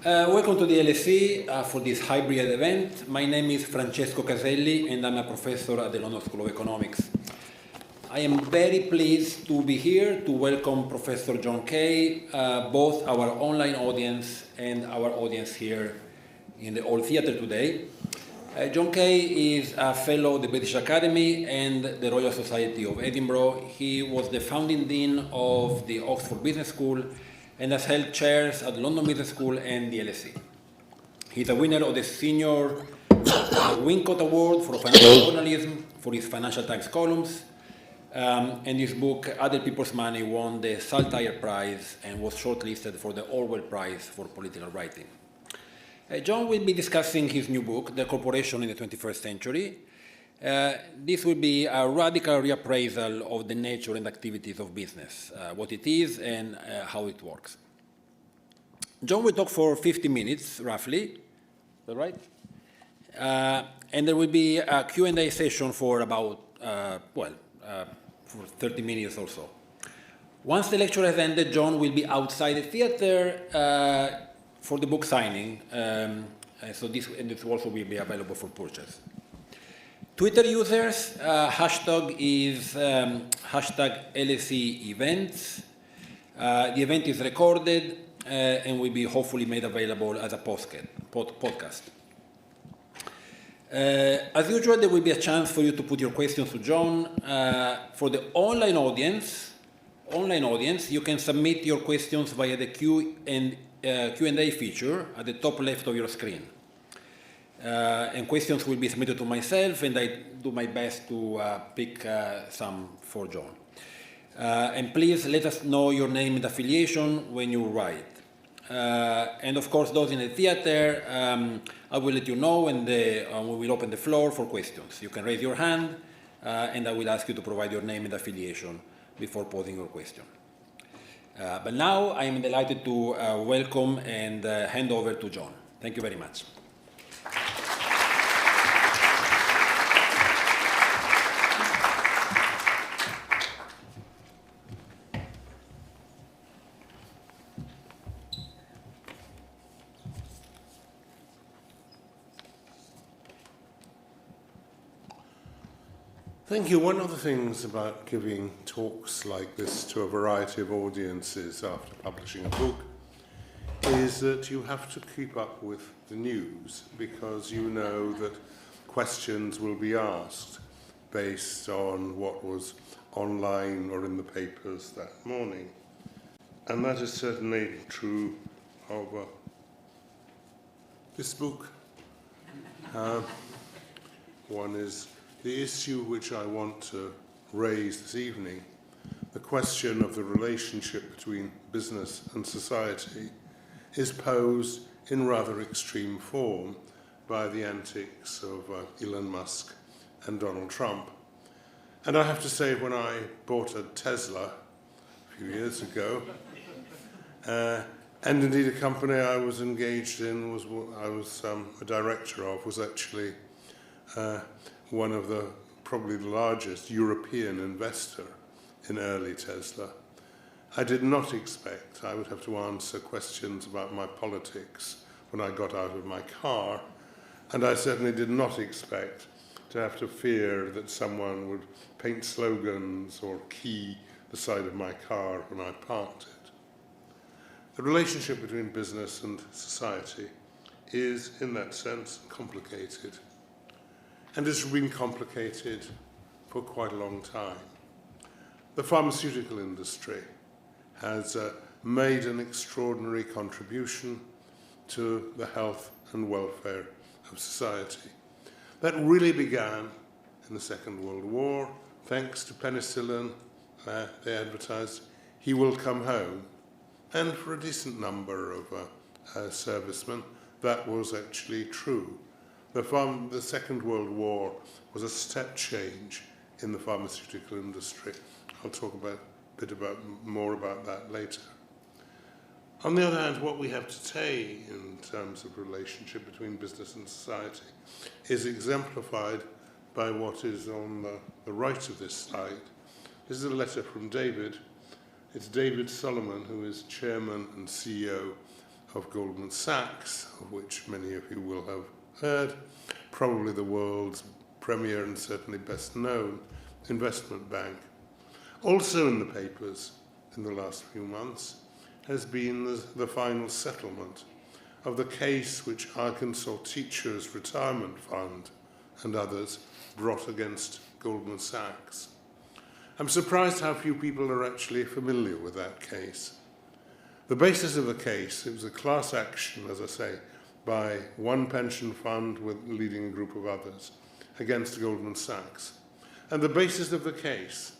Welcome to the LSE for this hybrid event. My name is Francesco Caselli and I'm a professor at the London School of Economics. I am very pleased to be here to welcome Professor John Kay, both our online audience and our audience here in the Old Theatre today. John Kay is a fellow of the British Academy and the Royal Society of Edinburgh. He was the founding dean of the Oxford Business School and has held chairs at the London Business School and the LSE. He's a winner of the Senior Wincott Award for Financial Journalism for his Financial Times columns, and his book, Other People's Money, won the Saltire Prize and was shortlisted for the Orwell Prize for Political Writing. John will be discussing his new book, The Corporation in the 21st Century. This will be a radical reappraisal of the nature and activities of business, what it is and how it works. John will talk for 50 minutes, roughly. Is that right? And there will be a Q&A session for about, for 30 minutes or so. Once the lecture has ended, John will be outside the theater for the book signing. So this also will be available for purchase. Twitter users, hashtag is hashtag LSE Event. The event is recorded and will be hopefully made available as a podcast. As usual, there will be a chance for you to put your questions to John. For the online audience, you can submit your questions via the Q&A feature at the top left of your screen. And questions will be submitted to myself, and I do my best to pick some for John. And please let us know your name and affiliation when you write. And of course, those in the theater, I will let you know, and we will open the floor for questions. You can raise your hand, and I will ask you to provide your name and affiliation before posing your question. But now I am delighted to welcome and hand over to John. Thank you very much. Thank you. One of the things about giving talks like this to a variety of audiences after publishing a book is that you have to keep up with the news, because you know that questions will be asked based on what was online or in the papers that morning. And that is certainly true of this book. One is the issue which I want to raise this evening, the question of the relationship between business and society, is posed in rather extreme form by the antics of Elon Musk and Donald Trump. And I have to say, when I bought a Tesla a few years ago, and indeed a company I was engaged in, I was a director of, was actually one of the probably the largest European investor in early Tesla. I did not expect I would have to answer questions about my politics when I got out of my car, and I certainly did not expect to have to fear that someone would paint slogans or key the side of my car when I parked it. The relationship between business and society is, in that sense, complicated. And it's been complicated for quite a long time. The pharmaceutical industry has made an extraordinary contribution to the health and welfare of society. That really began in the Second World War, thanks to penicillin. They advertised, "He will come home." And for a decent number of servicemen, that was actually true. The Second World War was a step change in the pharmaceutical industry. I'll talk more about that later. On the other hand, what we have today in terms of relationship between business and society is exemplified by what is on the right of this slide. This is a letter from David. It's David Solomon, who is chairman and CEO of Goldman Sachs, of which many of you will have heard, probably the world's premier and certainly best known investment bank. Also in the papers in the last few months has been the final settlement of the case which Arkansas Teachers Retirement Fund and others brought against Goldman Sachs. I'm surprised how few people are actually familiar with that case. The basis of the case, it was a class action, as I say, by one pension fund with leading a group of others against Goldman Sachs. And the basis of the case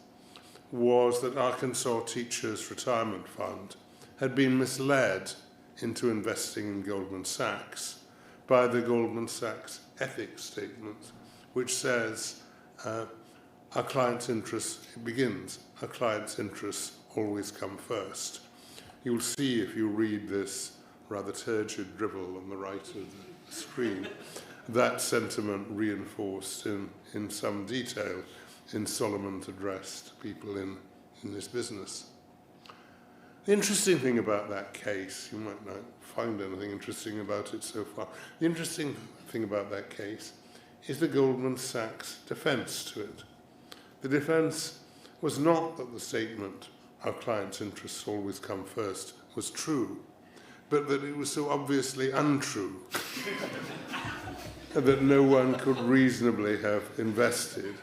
was that Arkansas Teachers Retirement Fund had been misled into investing in Goldman Sachs by the Goldman Sachs ethics statement, which says, our client's interests, it begins, our client's interests always come first. You'll see if you read this rather turgid drivel on the right of the screen, that sentiment reinforced in some detail in Solomon addressed people in this business. The interesting thing about that case, you might not find anything interesting about it so far, the interesting thing about that case is the Goldman Sachs defense to it. The defense was not that the statement, our client's interests always come first, was true, but that it was so obviously untrue that no one could reasonably have invested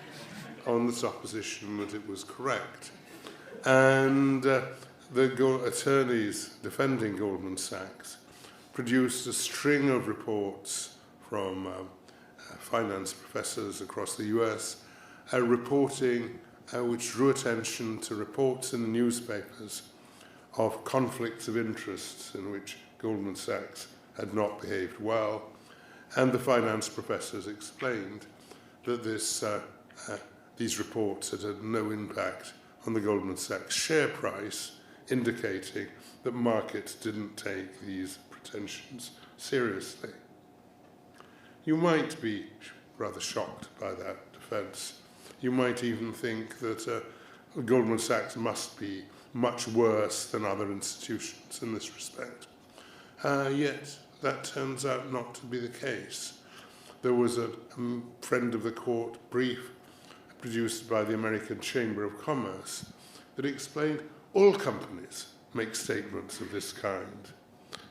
on the supposition that it was correct. And the attorneys defending Goldman Sachs produced a string of reports from finance professors across the US, reporting which drew attention to reports in the newspapers of conflicts of interests in which Goldman Sachs had not behaved well, and the finance professors explained that these reports had no impact on the Goldman Sachs share price, indicating that markets didn't take these pretensions seriously. You might be rather shocked by that defense. You might even think that Goldman Sachs must be much worse than other institutions in this respect. Yet that turns out not to be the case. There was a friend of the court brief produced by the American Chamber of Commerce that explained all companies make statements of this kind.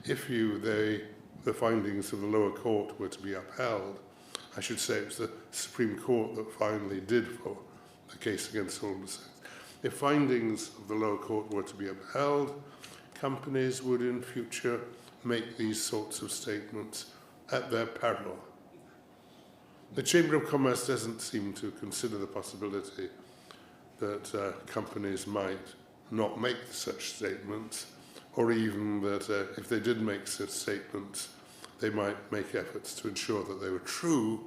If the findings of the lower court were to be upheld, I should say it was the Supreme Court that finally did for the case against Goldman Sachs. If findings of the lower court were to be upheld, companies would in future make these sorts of statements at their peril. The Chamber of Commerce doesn't seem to consider the possibility that companies might not make such statements, or even that if they did make such statements, they might make efforts to ensure that they were true,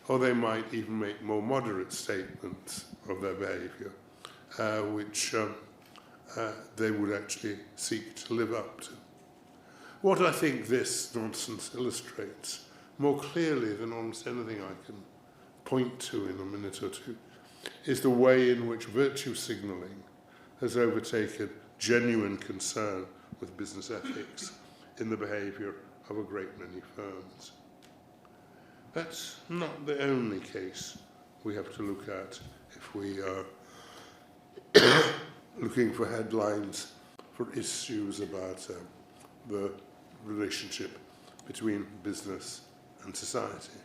or they might even make more moderate statements of their behavior, which they would actually seek to live up to. What I think this nonsense illustrates more clearly than almost anything I can point to in a minute or two is the way in which virtue signalling has overtaken genuine concern with business ethics in the behavior of a great many firms. That's not the only case we have to look at if we are looking for headlines for issues about the relationship between business and society.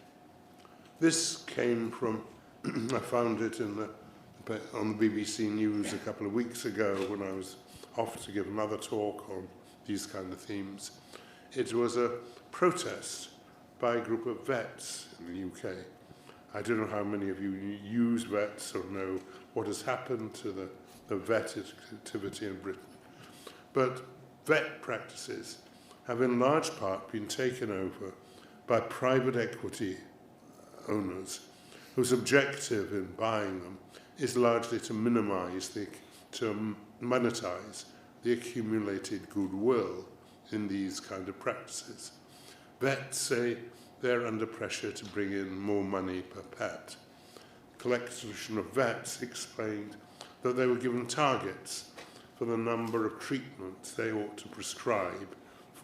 This came from, I found it on the BBC News a couple of weeks ago when I was off to give another talk on these kind of themes. It was a protest by a group of vets in the UK. I don't know how many of you use vets or know what has happened to the vet activity in Britain. But vet practices have in large part been taken over by private equity owners whose objective in buying them is largely to monetize the accumulated goodwill in these kind of practices. Vets say they're under pressure to bring in more money per pet. The collection of vets explained that they were given targets for the number of treatments they ought to prescribe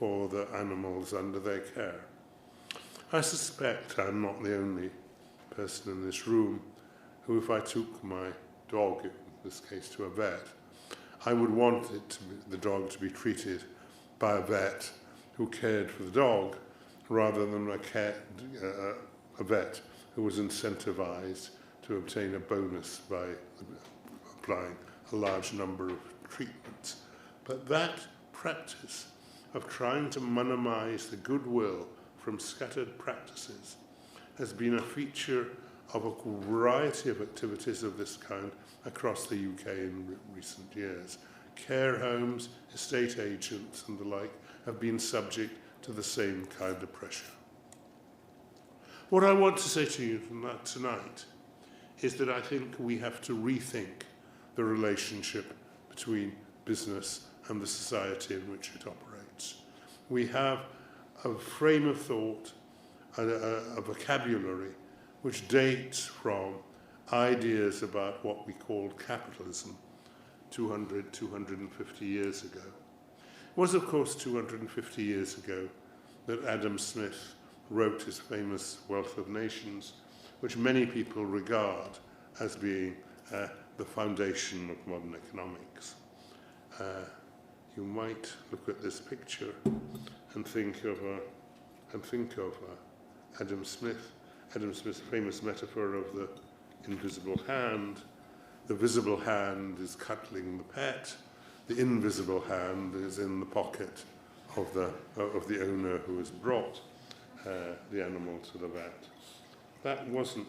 for the animals under their care. I suspect I'm not the only person in this room who, if I took my dog, in this case to a vet, I would want the dog to be treated by a vet who cared for the dog rather than a vet who was incentivized to obtain a bonus by applying a large number of treatments. But that practice of trying to minimize the goodwill from scattered practices has been a feature of a variety of activities of this kind across the UK in recent years. Care homes, estate agents and the like have been subject to the same kind of pressure. What I want to say to you tonight is that I think we have to rethink the relationship between business and the society in which it operates. We have a frame of thought, a vocabulary which dates from ideas about what we call capitalism 250 years ago. It was, of course, 250 years ago that Adam Smith wrote his famous Wealth of Nations, which many people regard as being the foundation of modern economics. You might look at this picture and think of Adam Smith's famous metaphor of the invisible hand. The visible hand is cuddling the pet. The invisible hand is in the pocket of the owner who has brought the animal to the vet. That wasn't,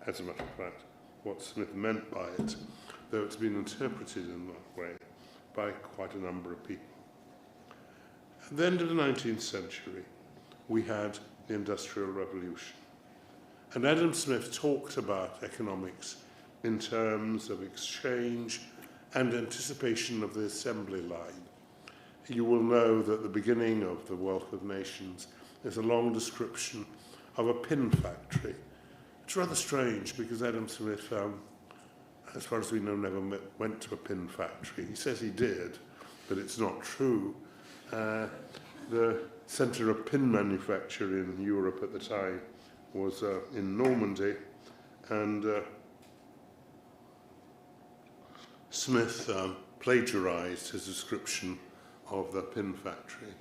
as a matter of fact, what Smith meant by it, though it's been interpreted in that way by quite a number of people. At the end of the 19th century, we had the Industrial Revolution. And Adam Smith talked about economics in terms of exchange and anticipation of the assembly line. You will know that the beginning of the Wealth of Nations is a long description of a pin factory. It's rather strange because Adam Smith, as far as we know, never went to a pin factory. He says he did, but it's not true. The centre of pin manufacture in Europe at the time was in Normandy, and Smith plagiarized his description of the pin factory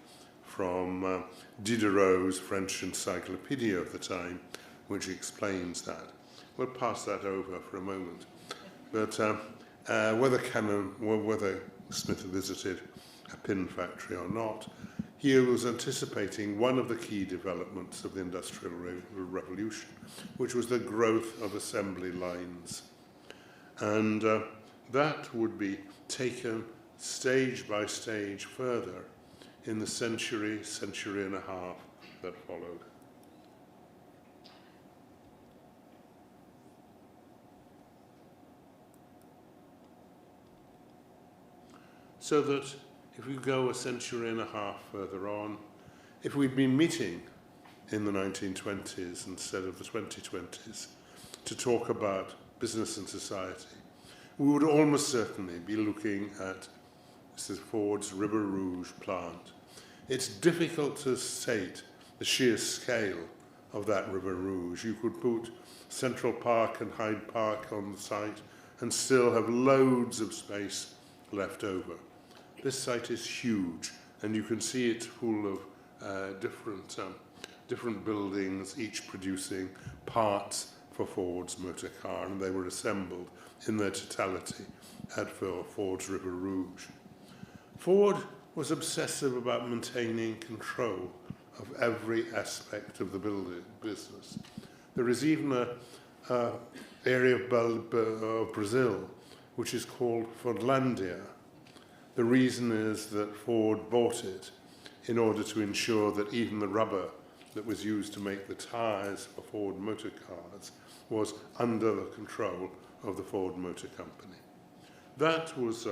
from Diderot's French encyclopedia of the time, which explains that. We'll pass that over for a moment. But whether Smith visited a pin factory or not, he was anticipating one of the key developments of the Industrial Revolution, which was the growth of assembly lines. And that would be taken stage by stage further in the century and a half that followed. So that if we go a century and a half further on, if we'd been meeting in the 1920s instead of the 2020s to talk about business and society, we would almost certainly be looking at Mrs. Ford's River Rouge plant. It's difficult to state the sheer scale of that River Rouge. You could put Central Park and Hyde Park on the site and still have loads of space left over. This site is huge, and you can see it's full of different buildings, each producing parts for Ford's motor car, and they were assembled in their totality at Ford's River Rouge. Ford was obsessive about maintaining control of every aspect of the business. There is even an area of Brazil which is called Fordlandia. The reason is that Ford bought it in order to ensure that even the rubber that was used to make the tyres for Ford motor cars was under the control of the Ford Motor Company. That was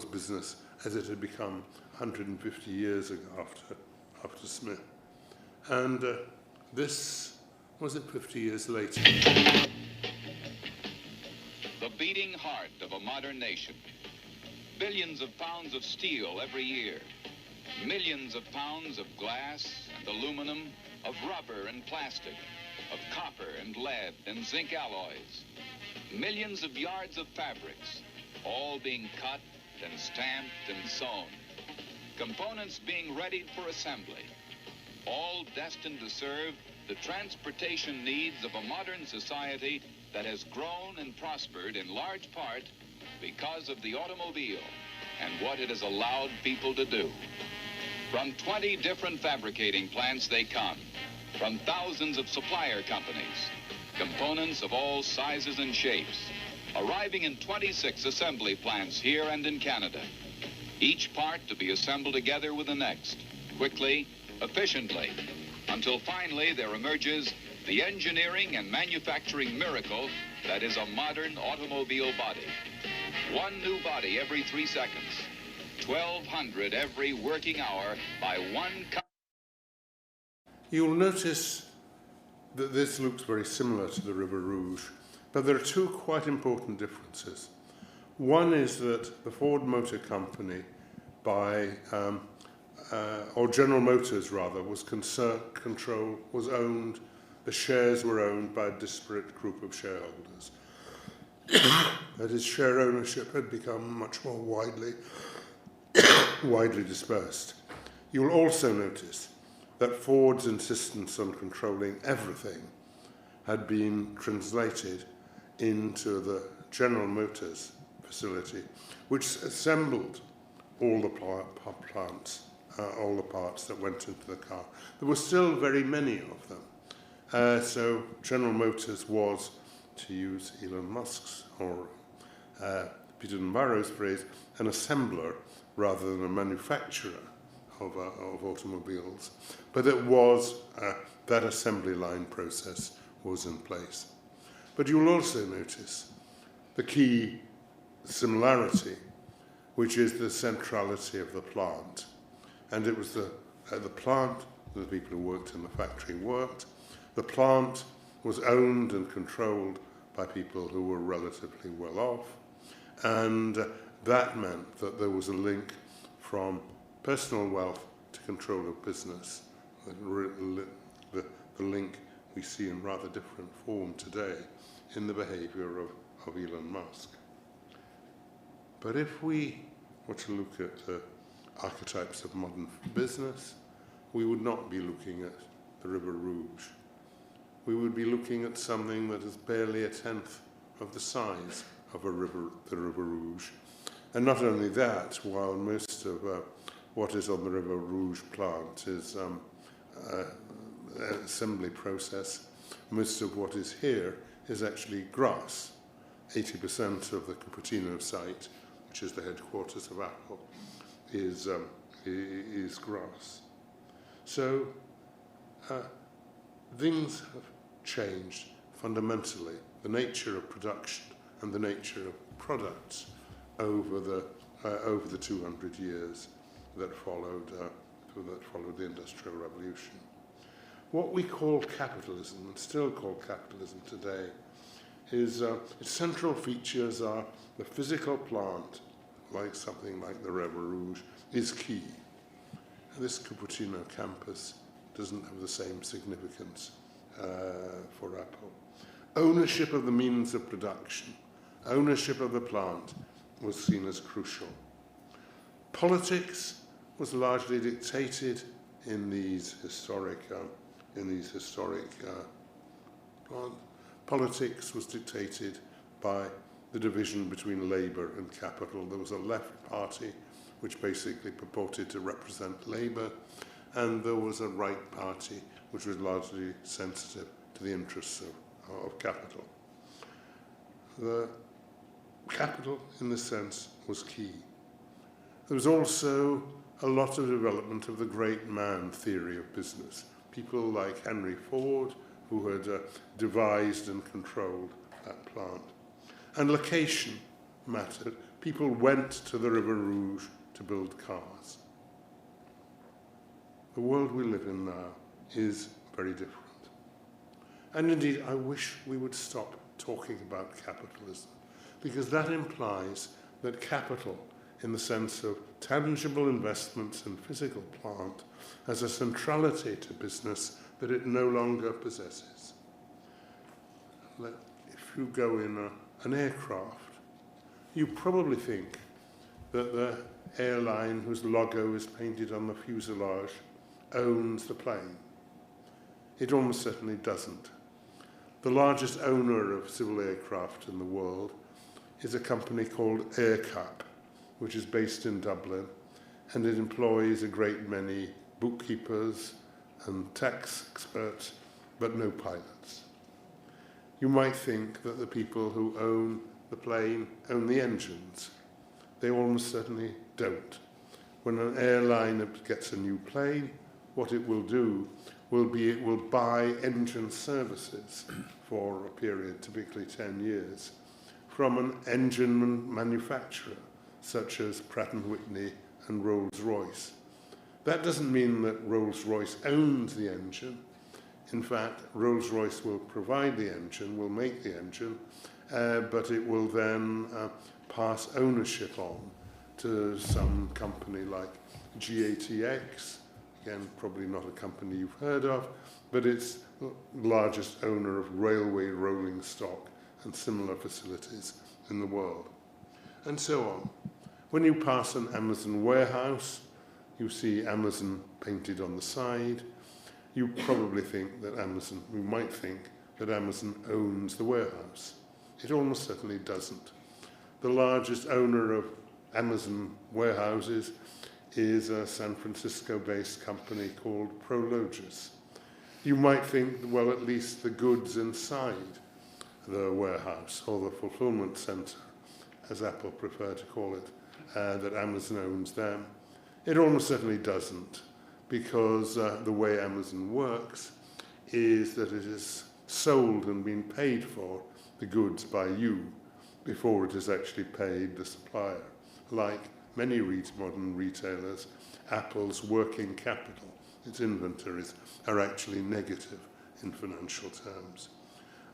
business as it had become 150 years ago after Smith. And this was it 50 years later. The beating heart of a modern nation. Billions of pounds of steel every year. Millions of pounds of glass and aluminum, of rubber and plastic, of copper and lead and zinc alloys. Millions of yards of fabrics, all being cut and stamped and sewn. Components being readied for assembly, all destined to serve the transportation needs of a modern society that has grown and prospered in large part because of the automobile and what it has allowed people to do. From 20 different fabricating plants they come, from thousands of supplier companies, components of all sizes and shapes, arriving in 26 assembly plants here and in Canada, each part to be assembled together with the next, quickly, efficiently, until finally there emerges the engineering and manufacturing miracle that is a modern automobile body. One new body every 3 seconds, 1,200 every working hour by one company. You'll notice that this looks very similar to the River Rouge, but there are two quite important differences. One is that the Ford Motor Company or General Motors rather, was owned, the shares were owned by a disparate group of shareholders. That is, share ownership had become much more widely dispersed. You'll also notice that Ford's insistence on controlling everything had been translated into the General Motors facility, which assembled all the plants, all the parts that went into the car. There were still very many of them. So General Motors was, to use Elon Musk's or Peter Navarro's phrase, an assembler rather than a manufacturer of automobiles. But it was, that assembly line process was in place. But you'll also notice the key similarity, which is the centrality of the plant. And it was at the plant that the people who worked in the factory worked. The plant was owned and controlled by people who were relatively well off. And that meant that there was a link from personal wealth to control of business. The link we see in rather different form today in the behavior of Elon Musk. But if we were to look at the archetypes of modern business, we would not be looking at the River Rouge. We would be looking at something that is barely a tenth of the size of the River Rouge. And not only that, while most of what is on the River Rouge plant is an assembly process, most of what is here is actually grass. 80% of the Cupertino site, which is the headquarters of Apple, is grass. So things have changed fundamentally, the nature of production and the nature of products over the 200 years that followed the Industrial Revolution. What we call capitalism, and still call capitalism today, is its central features are the physical plant, like something like the River Rouge, is key. This Cupertino campus doesn't have the same significance for Apple. Ownership of the means of production, ownership of the plant was seen as crucial. Politics was largely dictated in these historic politics was dictated by the division between labour and capital. There was a left party which basically purported to represent labour, and there was a right party which was largely sensitive to the interests of capital. The capital, in this sense, was key. There was also a lot of development of the great man theory of business. People like Henry Ford, who had devised and controlled that plant. And location mattered. People went to the River Rouge to build cars. The world we live in now is very different. And indeed, I wish we would stop talking about capitalism, because that implies that capital in the sense of tangible investments in physical plant as a centrality to business that it no longer possesses. If you go in an aircraft, you probably think that the airline whose logo is painted on the fuselage owns the plane. It almost certainly doesn't. The largest owner of civil aircraft in the world is a company called AerCap, which is based in Dublin, and it employs a great many bookkeepers and tax experts, but no pilots. You might think that the people who own the plane own the engines. They almost certainly don't. When an airline gets a new plane, what it will do will be it will buy engine services for a period, typically 10 years, from an engine manufacturer, such as Pratt & Whitney and Rolls-Royce. That doesn't mean that Rolls-Royce owns the engine. In fact, Rolls-Royce will provide the engine, will make the engine, but it will then pass ownership on to some company like GATX, again, probably not a company you've heard of, but it's the largest owner of railway rolling stock and similar facilities in the world, and so on. When you pass an Amazon warehouse, you see Amazon painted on the side. You probably think that you might think that Amazon owns the warehouse. It almost certainly doesn't. The largest owner of Amazon warehouses is a San Francisco-based company called Prologis. You might think, well, at least the goods inside the warehouse or the fulfillment center, as Apple prefer to call it, that Amazon owns them. It almost certainly doesn't, because the way Amazon works is that it is sold and been paid for the goods by you before it has actually paid the supplier. Like many modern retailers, Apple's working capital, its inventories, are actually negative in financial terms.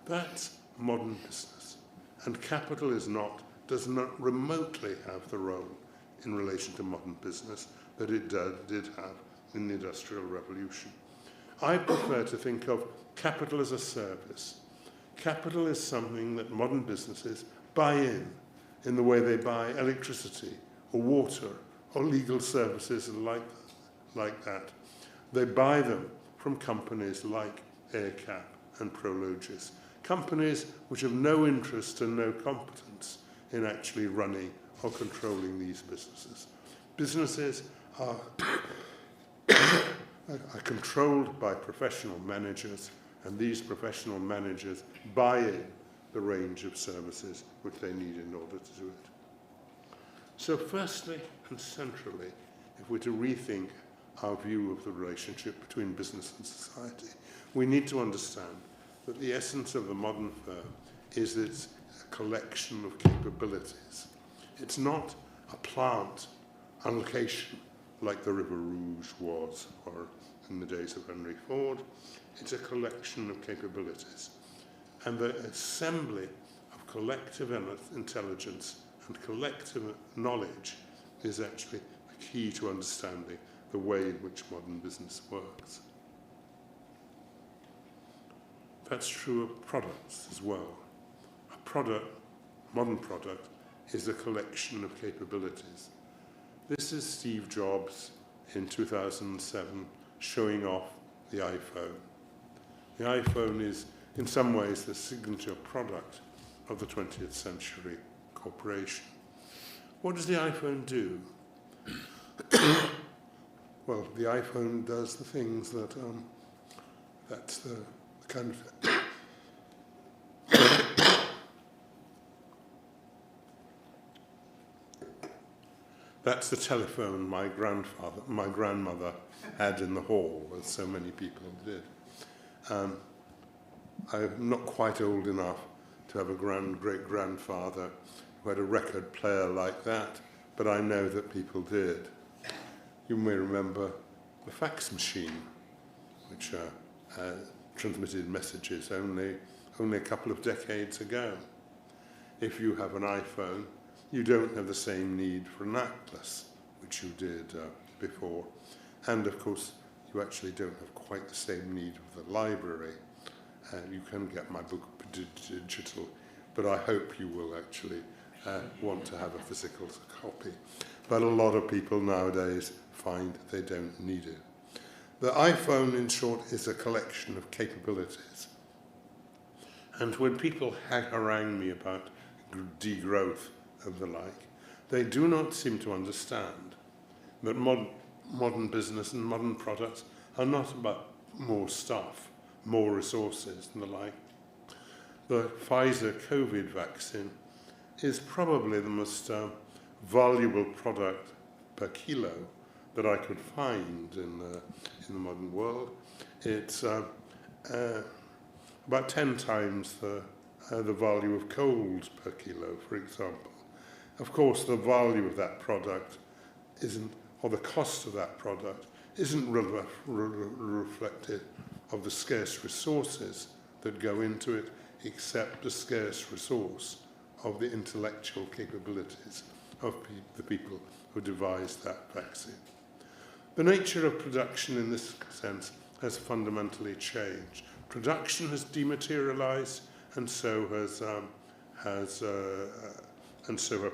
That's modern business. And capital does not remotely have the role in relation to modern business that it did have in the Industrial Revolution. I prefer to think of capital as a service. Capital is something that modern businesses buy in the way they buy electricity or water or legal services like that. They buy them from companies like AerCap and Prologis, companies which have no interest and no competence in actually running or controlling these businesses. Businesses are controlled by professional managers, and these professional managers buy in the range of services which they need in order to do it. So firstly and centrally, if we're to rethink our view of the relationship between business and society, we need to understand that the essence of the modern firm is it's a collection of capabilities. It's not a plant allocation like the River Rouge was, or in the days of Henry Ford. It's a collection of capabilities. And the assembly of collective intelligence and collective knowledge is actually the key to understanding the way in which modern business works. That's true of products as well. Modern product, is a collection of capabilities. This is Steve Jobs in 2007 showing off the iPhone. The iPhone is, in some ways, the signature product of the 20th century corporation. What does the iPhone do? Well, the iPhone does the things that, that's the kind of... That's the telephone my grandmother had in the hall, as so many people did. I'm not quite old enough to have a great-grandfather who had a record player like that, but I know that people did. You may remember the fax machine, which transmitted messages only a couple of decades ago. If you have an iPhone, You don't have the same need for an atlas, which you did before. And of course, you actually don't have quite the same need of the library. You can get my book digital, but I hope you will actually want to have a physical copy. But a lot of people nowadays find they don't need it. The iPhone, in short, is a collection of capabilities. And when people harangue me about degrowth and the like, they do not seem to understand that modern business and modern products are not about more stuff, more resources and the like. The Pfizer COVID vaccine is probably the most valuable product per kilo that I could find in the modern world. It's about 10 times the value of coals per kilo, for example. Of course, the value of that product isn't, or the cost of that product isn't reflected of the scarce resources that go into it, except the scarce resource of the intellectual capabilities of the people who devised that vaccine. The nature of production in this sense has fundamentally changed. Production has dematerialized, and so have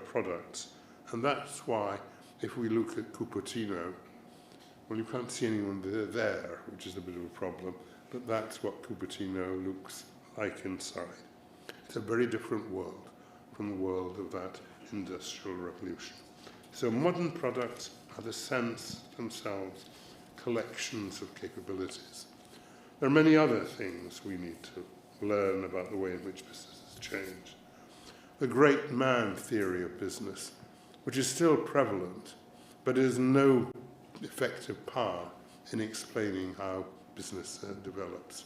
products. And that's why, if we look at Cupertino, well, you can't see anyone there, which is a bit of a problem, but that's what Cupertino looks like inside. It's a very different world from the world of that industrial revolution. So modern products are the sense themselves collections of capabilities. There are many other things we need to learn about the way in which business has changed. The great man theory of business, which is still prevalent, but has no effective power in explaining how business develops.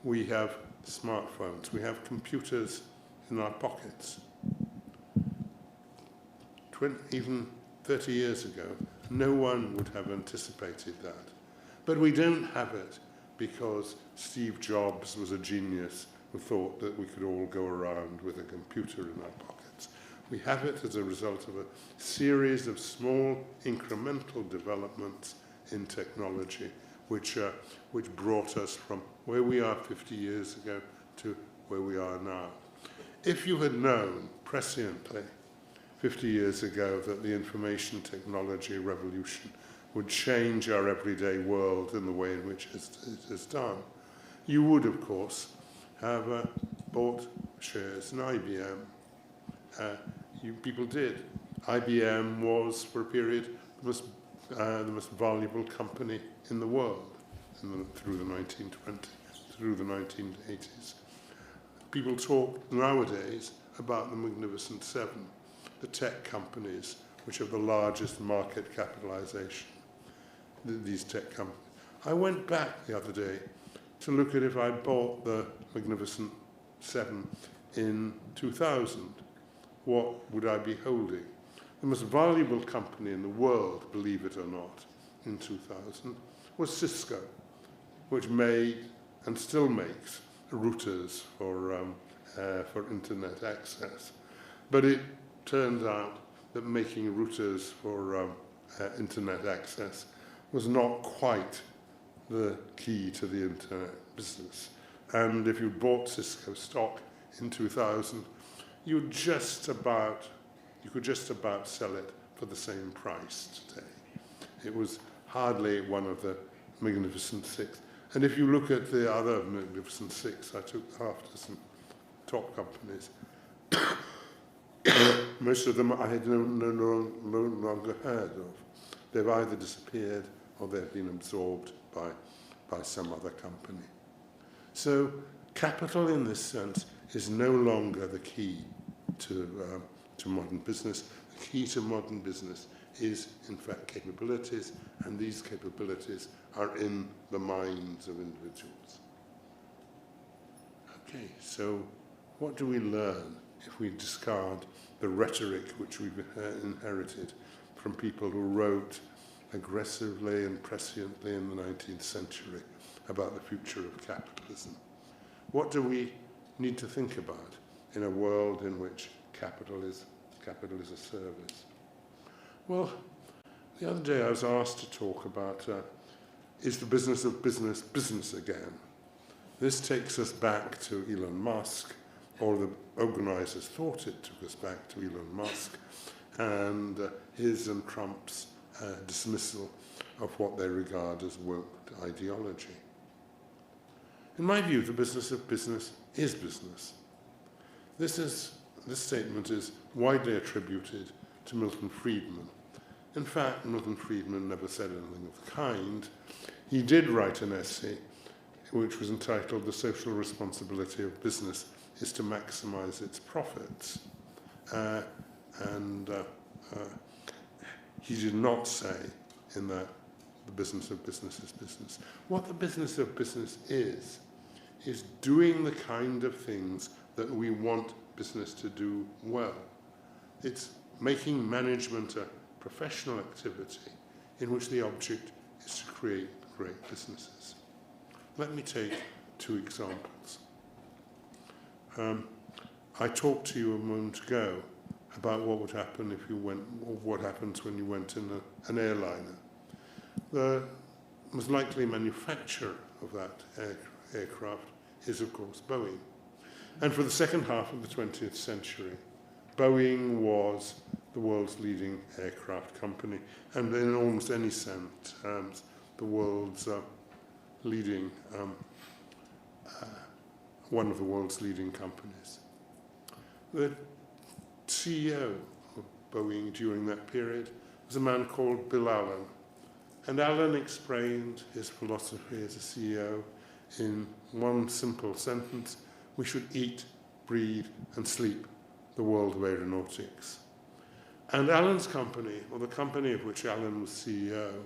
We have smartphones, we have computers in our pockets. Even 30 years ago, no one would have anticipated that. But we don't have it because Steve Jobs was a genius who thought that we could all go around with a computer in our pockets. We have it as a result of a series of small incremental developments in technology which brought us from where we are 50 years ago to where we are now. If you had known presciently 50 years ago that the information technology revolution would change our everyday world in the way in which it is done, you would, of course, have bought shares in IBM. People did. IBM was, for a period, the most valuable company in the world through the 1920s, through the 1980s. People talk nowadays about the Magnificent Seven, the tech companies which have the largest market capitalization, these tech companies. I went back the other day to look at if I bought the Magnificent Seven in 2000. What would I be holding? The most valuable company in the world, believe it or not, in 2000 was Cisco, which made and still makes routers for internet access. But it turned out that making routers for internet access was not quite the key to the internet business. And if you bought Cisco stock in 2000, you could just about sell it for the same price today. It was hardly one of the Magnificent Six. And if you look at the other Magnificent Six, I took half a dozen top companies. Most of them I had no longer heard of. They've either disappeared or they've been absorbed by some other company. So capital in this sense is no longer the key to modern business. The key to modern business is, in fact, capabilities, and these capabilities are in the minds of individuals. Okay, so what do we learn if we discard the rhetoric which we've inherited from people who wrote aggressively and presciently in the 19th century about the future of capitalism? What do we need to think about in a world in which capital is capital is a service. Well, the other day I was asked to talk about is the business of business business again? This takes us back to Elon Musk, or the organisers thought it took us back to Elon Musk, and his and Trump's dismissal of what they regard as woke ideology. In my view, the business of business is business. This statement is widely attributed to Milton Friedman. In fact, Milton Friedman never said anything of the kind. He did write an essay which was entitled "The Social Responsibility of Business is to Maximize Its Profits." He did not say in that the business of business is business. What the business of business is doing the kind of things that we want business to do well. It's making management a professional activity in which the object is to create great businesses. Let me take two examples. I talked to you a moment ago about what would happen if you went, or what happens when you went in an airliner. The most likely manufacturer of that aircraft is, of course, Boeing. And for the second half of the 20th century, Boeing was the world's leading aircraft company, and in almost any sense, the world's leading, one of the world's leading companies. The CEO of Boeing during that period was a man called Bill Allen. And Allen explained his philosophy as a CEO in one simple sentence: we should eat, breathe, and sleep the world of aeronautics. And Allen's company, or the company of which Allen was CEO,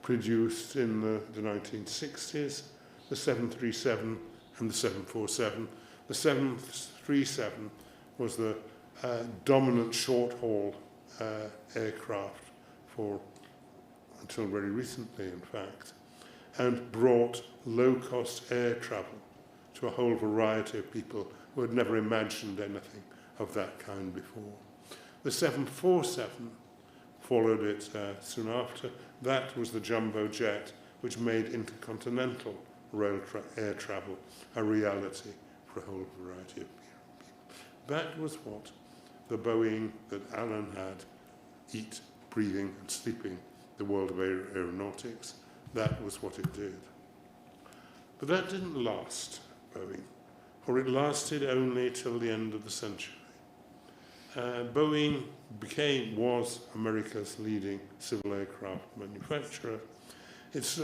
produced in the 1960s the 737 and the 747. The 737 was the dominant short-haul aircraft for until very recently, in fact, and brought low-cost air travel to a whole variety of people who had never imagined anything of that kind before. The 747 followed it soon after. That was the jumbo jet which made intercontinental air travel a reality for a whole variety of people. That was what the Boeing that Allen had, eat, breathing, and sleeping the world of aeronautics, that was what it did. But that didn't last, Boeing, or it lasted only till the end of the century. Boeing was America's leading civil aircraft manufacturer. Its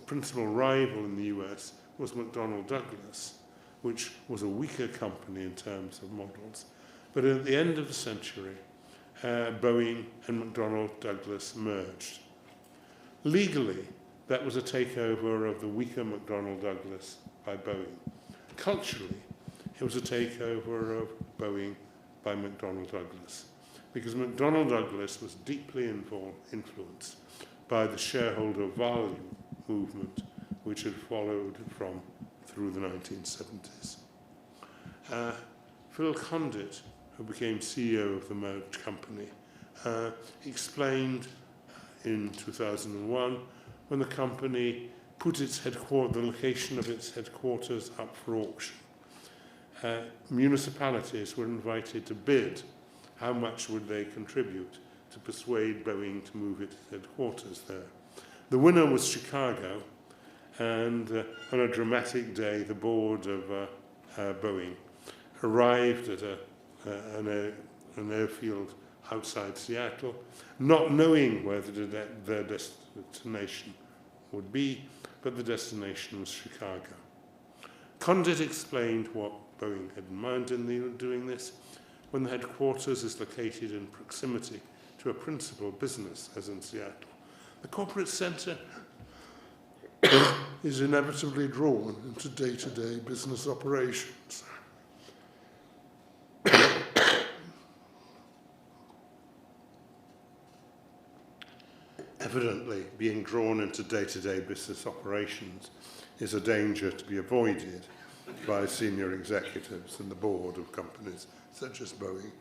principal rival in the US was McDonnell Douglas, which was a weaker company in terms of models. But at the end of the century, Boeing and McDonnell Douglas merged. Legally, that was a takeover of the weaker McDonnell Douglas by Boeing. Culturally, it was a takeover of Boeing by McDonnell Douglas, because McDonnell Douglas was deeply influenced by the shareholder value movement which had followed through the 1970s. Phil Condit, who became CEO of the merged company, explained in 2001, when the company put the location of its headquarters up for auction. Municipalities were invited to bid how much would they contribute to persuade Boeing to move its headquarters there. The winner was Chicago, and on a dramatic day, the board of Boeing arrived at an airfield outside Seattle, not knowing where their destination would be, but the destination was Chicago. Condit explained what Boeing had in mind in doing this. When the headquarters is located in proximity to a principal business, as in Seattle, the corporate center is inevitably drawn into day-to-day business operations. Evidently, being drawn into day-to-day business operations is a danger to be avoided by senior executives and the board of companies such as Boeing.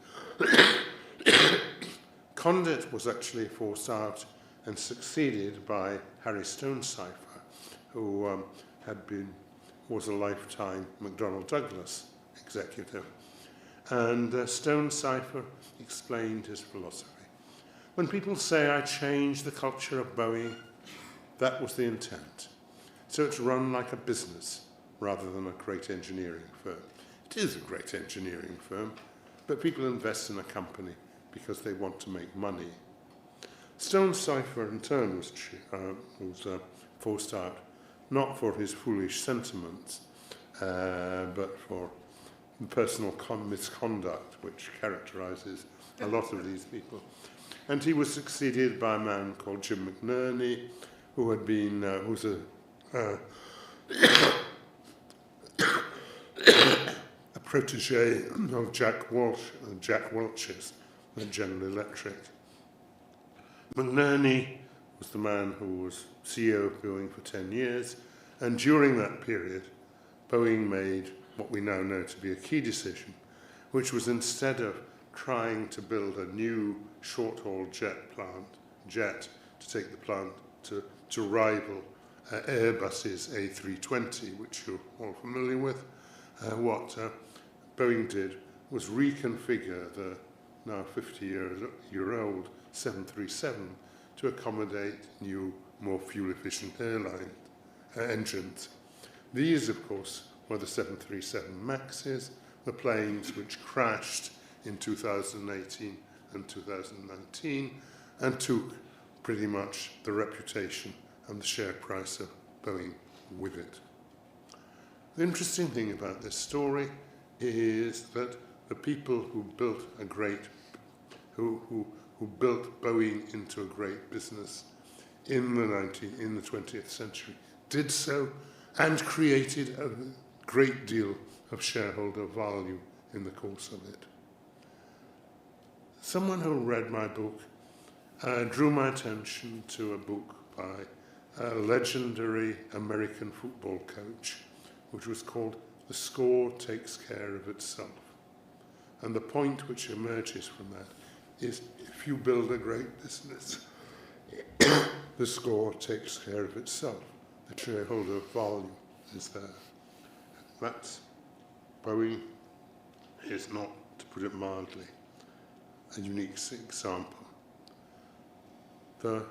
Condit was actually forced out and succeeded by Harry Stonecipher, who was a lifetime McDonnell Douglas executive. And Stonecipher explained his philosophy. When people say I changed the culture of Boeing, that was the intent. So it's run like a business rather than a great engineering firm. It is a great engineering firm, but people invest in a company because they want to make money. Stonecipher, in turn, was forced out, not for his foolish sentiments, but for personal misconduct, which characterizes a lot of these people. And he was succeeded by a man called Jim McNerney, who had been, who's a protege of Jack Welch's at General Electric. McNerney was the man who was CEO of Boeing for 10 years, and during that period, Boeing made what we now know to be a key decision, which was instead of trying to build a new short-haul jet to take the plant to rival Airbus's A320, which you're all familiar with, what Boeing did was reconfigure the now 50-year-old 737 to accommodate new, more fuel-efficient airline engines. These, of course, were the 737 MAXes, the planes which crashed in 2018 and 2019 and took pretty much the reputation and the share price of Boeing with it. The interesting thing about this story is that the people who built who built Boeing into a great business in the 20th century did so and created a great deal of shareholder value in the course of it. Someone who read my book drew my attention to a book by a legendary American football coach, which was called The Score Takes Care of Itself. And the point which emerges from that is if you build a great business, the score takes care of itself. The shareholder value is there. That's Boeing is not, to put it mildly, a unique example. The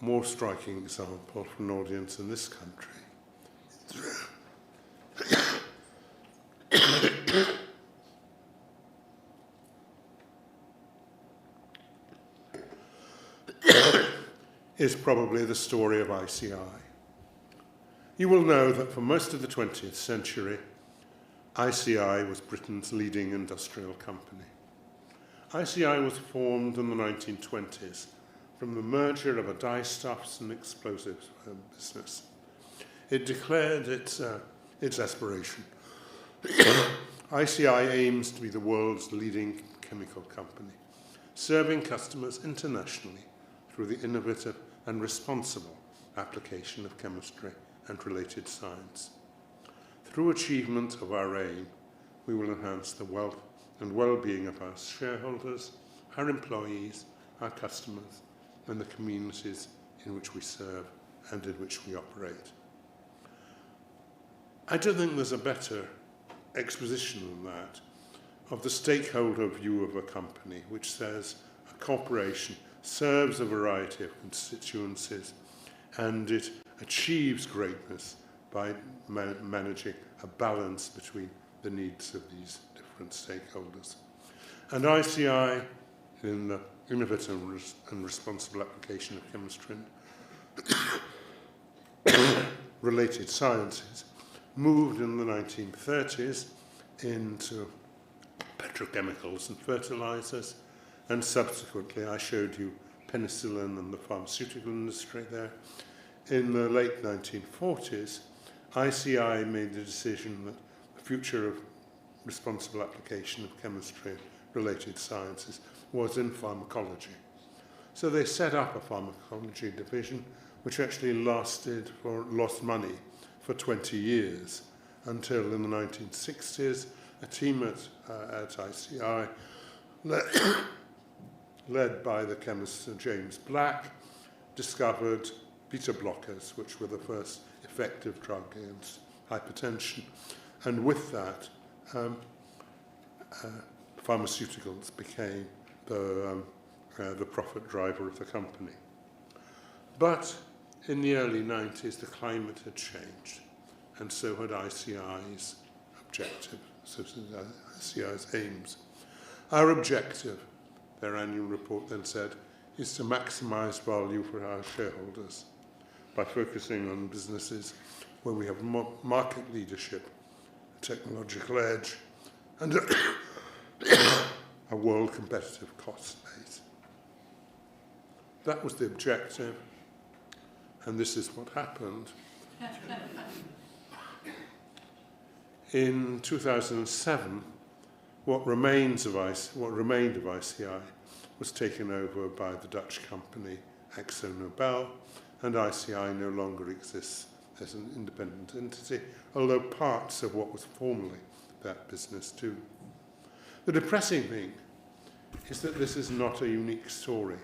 more striking example from an audience in this country is probably the story of ICI. You will know that for most of the 20th century, ICI was Britain's leading industrial company. ICI was formed in the 1920s from the merger of a dyestuffs and explosives business. It declared its aspiration. ICI aims to be the world's leading chemical company, serving customers internationally through the innovative and responsible application of chemistry and related science. Through achievement of our aim, we will enhance the wealth and well-being of our shareholders, our employees, our customers, and the communities in which we serve and in which we operate. I don't think there's a better exposition than that of the stakeholder view of a company, which says a corporation serves a variety of constituencies and it achieves greatness by managing a balance between the needs of these different stakeholders. And ICI, in the innovative and responsible application of chemistry and related sciences, moved in the 1930s into petrochemicals and fertilizers, and subsequently I showed you penicillin and the pharmaceutical industry there. In the late 1940s, ICI made the decision that the future of responsible application of chemistry and related sciences was in pharmacology. So they set up a pharmacology division which actually lost money for 20 years until in the 1960s a team at ICI led by the chemist James Black, discovered beta blockers, which were the first effective drug against hypertension. And with that, pharmaceuticals became the profit driver of the company. But in the early 90s, the climate had changed, and so had ICI's objective, so ICI's aims. Our objective, their annual report then said, is to maximize value for our shareholders by focusing on businesses where we have market leadership, a technological edge, and a world competitive cost base. That was the objective, and this is what happened. In 2007, what remained of ICI was taken over by the Dutch company AkzoNobel, and ICI no longer exists as an independent entity, although parts of what was formerly that business do. The depressing thing is that this is not a unique story.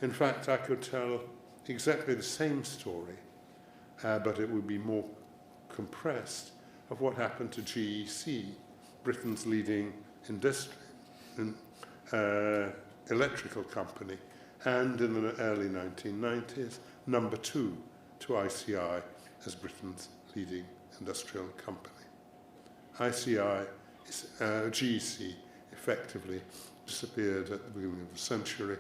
In fact, I could tell exactly the same story, but it would be more compressed, of what happened to GEC, Britain's leading electrical company, and in the early 1990s, number 2 to ICI as Britain's leading industrial company. GEC effectively disappeared at the beginning of the century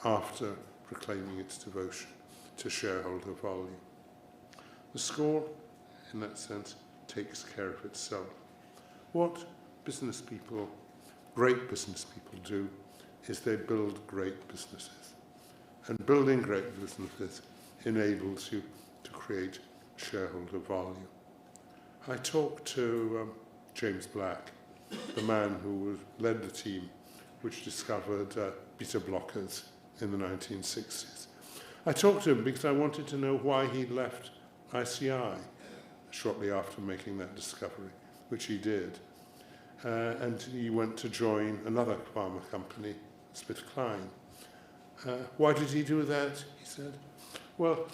after proclaiming its devotion to shareholder value. The score, in that sense, takes care of itself. What business people, great business people do, is they build great businesses. And building great businesses enables you to create shareholder value. I talked to James Black, the man who led the team which discovered beta blockers in the 1960s. I talked to him because I wanted to know why he left ICI shortly after making that discovery, which he did. And he went to join another pharma company, SmithKline. Why did he do that? He said, well,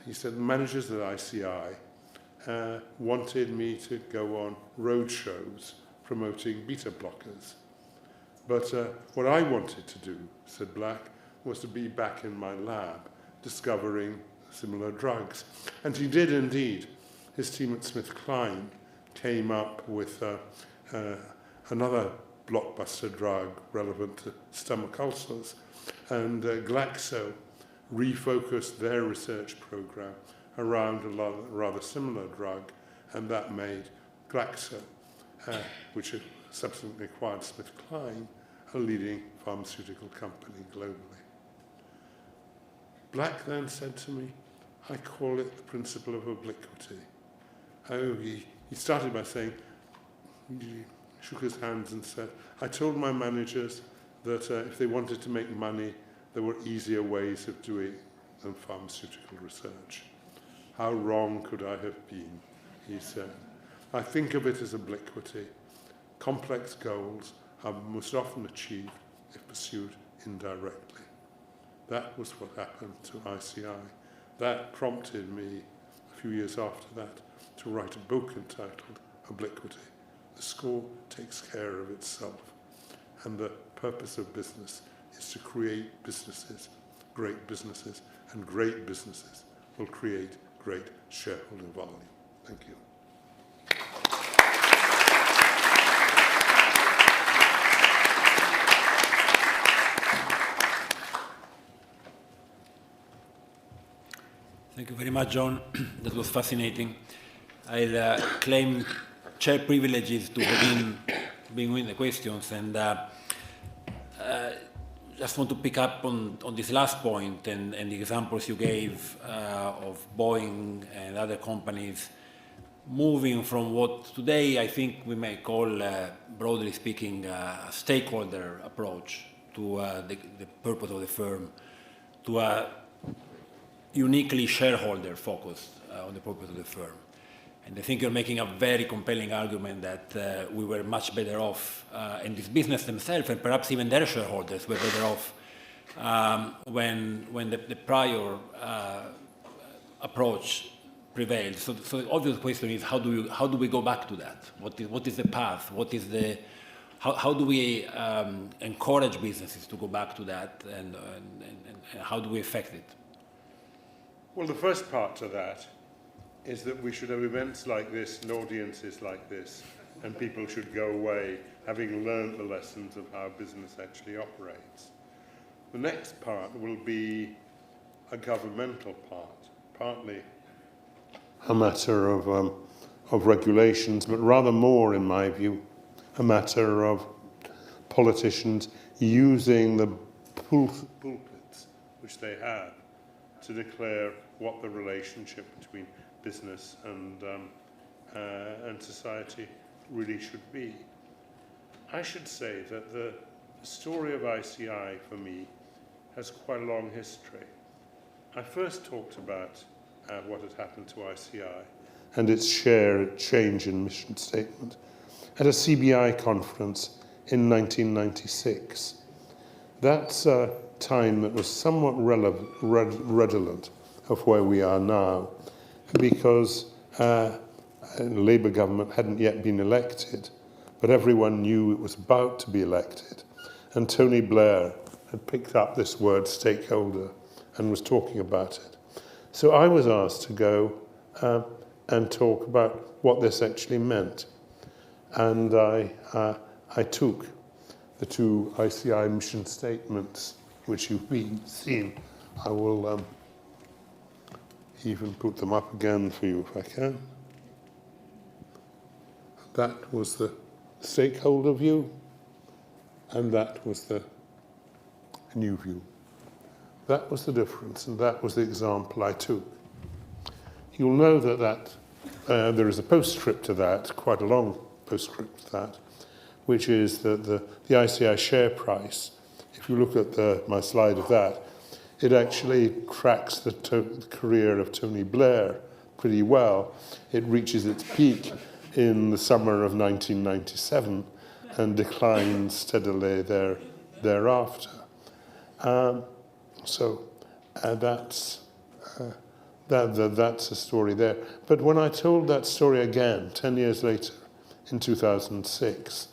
he said, the managers at ICI wanted me to go on road shows promoting beta blockers. But what I wanted to do, said Black, was to be back in my lab discovering similar drugs. And he did indeed. His team at SmithKline came up with another blockbuster drug relevant to stomach ulcers, and Glaxo refocused their research program around a rather similar drug, and that made Glaxo, which had subsequently acquired SmithKline, a leading pharmaceutical company globally. Black then said to me, I call it the principle of obliquity. He started by saying, he shook his hands and said, I told my managers that if they wanted to make money, there were easier ways of doing than pharmaceutical research. How wrong could I have been, he said. I think of it as obliquity. Complex goals are most often achieved if pursued indirectly. That was what happened to ICI. That prompted me, a few years after that, to write a book entitled Obliquity. The score takes care of itself. And the purpose of business is to create businesses, and great businesses will create great shareholder value. Thank you. Thank you very much, John. That was fascinating. I'll claim chair privileges to begin with the questions, and just want to pick up on this last point and the examples you gave of Boeing and other companies moving from what today I think we may call, broadly speaking, a stakeholder approach to the purpose of the firm, to a uniquely shareholder focused on the purpose of the firm. And I think you're making a very compelling argument that we were much better off, and this business themselves, and perhaps even their shareholders were better off when the prior approach prevailed. So the obvious question is, how do we go back to that? What is the path? How do we encourage businesses to go back to that, and how do we affect it? Well, the first part to that is that we should have events like this and audiences like this, and people should go away having learned the lessons of how business actually operates. The next part will be a governmental part, partly a matter of regulations, but rather more, in my view, a matter of politicians using the pulpits which they have to declare what the relationship between business and society really should be. I should say that the story of ICI, for me, has quite a long history. I first talked about what had happened to ICI and its change in mission statement at a CBI conference in 1996. That's a time that was somewhat redolent of where we are now, because a Labour government hadn't yet been elected, but everyone knew it was about to be elected. And Tony Blair had picked up this word stakeholder and was talking about it. So I was asked to go and talk about what this actually meant. And I took the two ICI mission statements, which you've seen. I will even put them up again for you if I can. That was the stakeholder view, and that was the new view. That was the difference, and that was the example I took. You'll know that there is a postscript to that, quite a long postscript to that, which is that the ICI share price, if you look at my slide of that, it actually tracks the career of Tony Blair pretty well. It reaches its peak in the summer of 1997 and declines steadily thereafter. So that's a story there. But when I told that story again 10 years later, in 2006,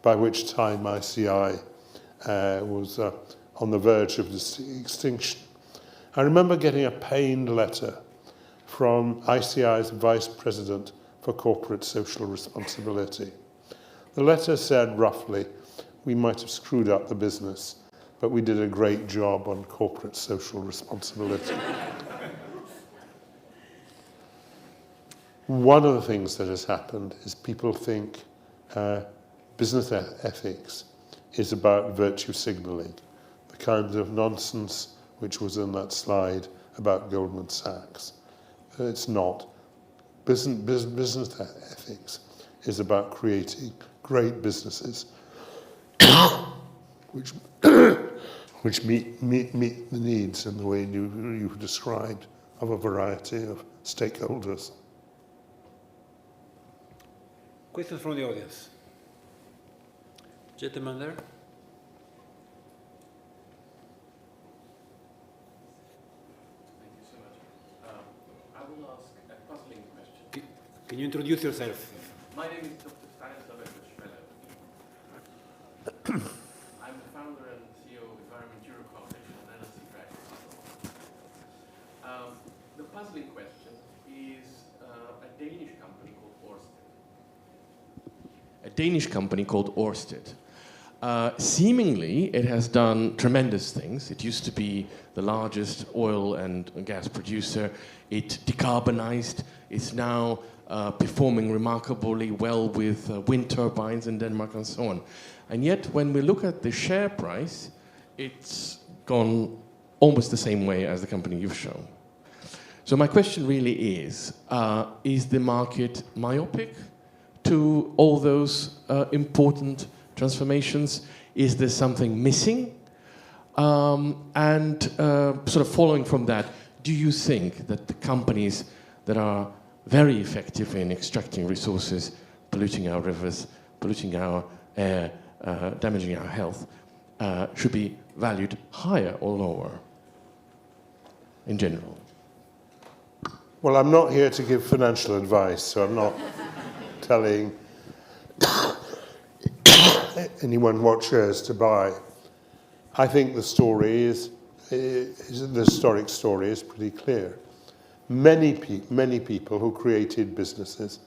by which time ICI was on the verge of extinction, I remember getting a pained letter from ICI's Vice President for Corporate Social Responsibility. The letter said roughly, we might have screwed up the business, but we did a great job on corporate social responsibility. One of the things that has happened is people think business ethics is about virtue signaling, the kind of nonsense which was in that slide about Goldman Sachs. It's not. Business ethics is about creating great businesses which meet the needs in the way you've described of a variety of stakeholders. Questions from the audience? Gentleman there? Thank you so much. I will ask a puzzling question. Can you introduce yourself? My name is Dr. Stanislav Fellow. I'm the founder and CEO of Environment Europe Foundation and LSE Event. The puzzling question is a Danish company called Ørsted. A Danish company called Ørsted. Seemingly, it has done tremendous things. It used to be the largest oil and gas producer. It decarbonized. It's now performing remarkably well with wind turbines in Denmark and so on. And yet, when we look at the share price, it's gone almost the same way as the company you've shown. So my question really is the market myopic to all those important transformations? Is there something missing? And sort of following from that, do you think that the companies that are very effective in extracting resources, polluting our rivers, polluting our air, damaging our health, should be valued higher or lower in general? Well, I'm not here to give financial advice, so I'm not telling anyone what shares to buy. I think the historic story is pretty clear. Many people who created businesses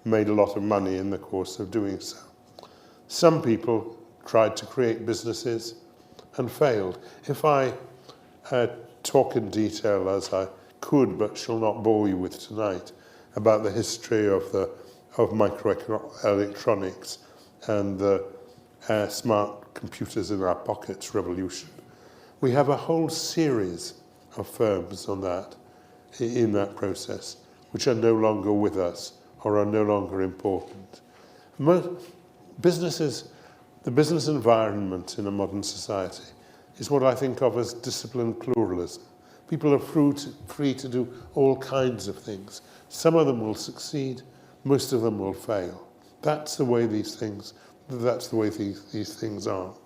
made a lot of money in the course of doing so. Some people tried to create businesses and failed. If I talk in detail, as I could but shall not bore you with tonight, about the history of microelectronics and the smart computers in our pockets revolution, we have a whole series of firms on that, in that process, which are no longer with us or are no longer important. The business environment in a modern society is what I think of as disciplined pluralism. People are free to do all kinds of things. Some of them will succeed, most of them will fail. That's the way these things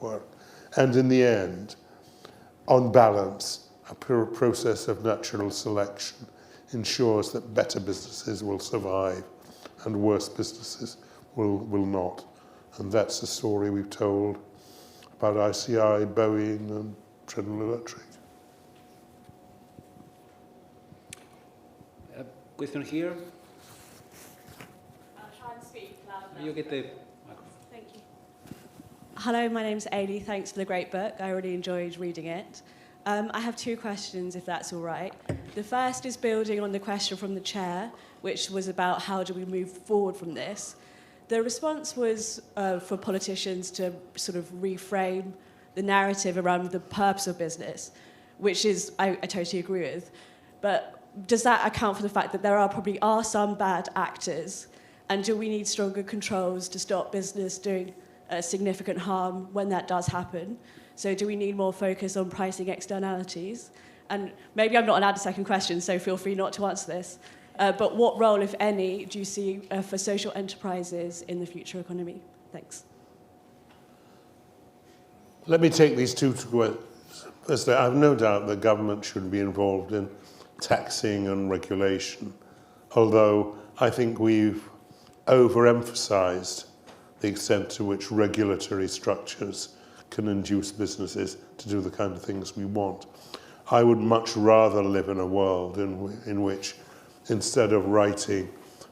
work. And in the end, on balance, a process of natural selection ensures that better businesses will survive and worse businesses will not. And that's the story we've told about ICI, Boeing, and General Electric. Question here? I'll try and speak loud enough. You get the microphone. Thank you. Hello, my name's Ailey. Thanks for the great book. I really enjoyed reading it. I have two questions, if that's all right. The first is building on the question from the chair, which was about how do we move forward from this. The response was for politicians to sort of reframe the narrative around the purpose of business, which is, I totally agree with. But does that account for the fact that there probably are some bad actors? And do we need stronger controls to stop business doing significant harm when that does happen? So do we need more focus on pricing externalities? And maybe I'm not allowed a second question, so feel free not to answer this. But what role, if any, do you see for social enterprises in the future economy? Thanks. Let me take these two together. Firstly, I have no doubt that government should be involved in taxing and regulation, although I think we've overemphasized the extent to which regulatory structures can induce businesses to do the kind of things we want. I would much rather live in a world in which, instead of writing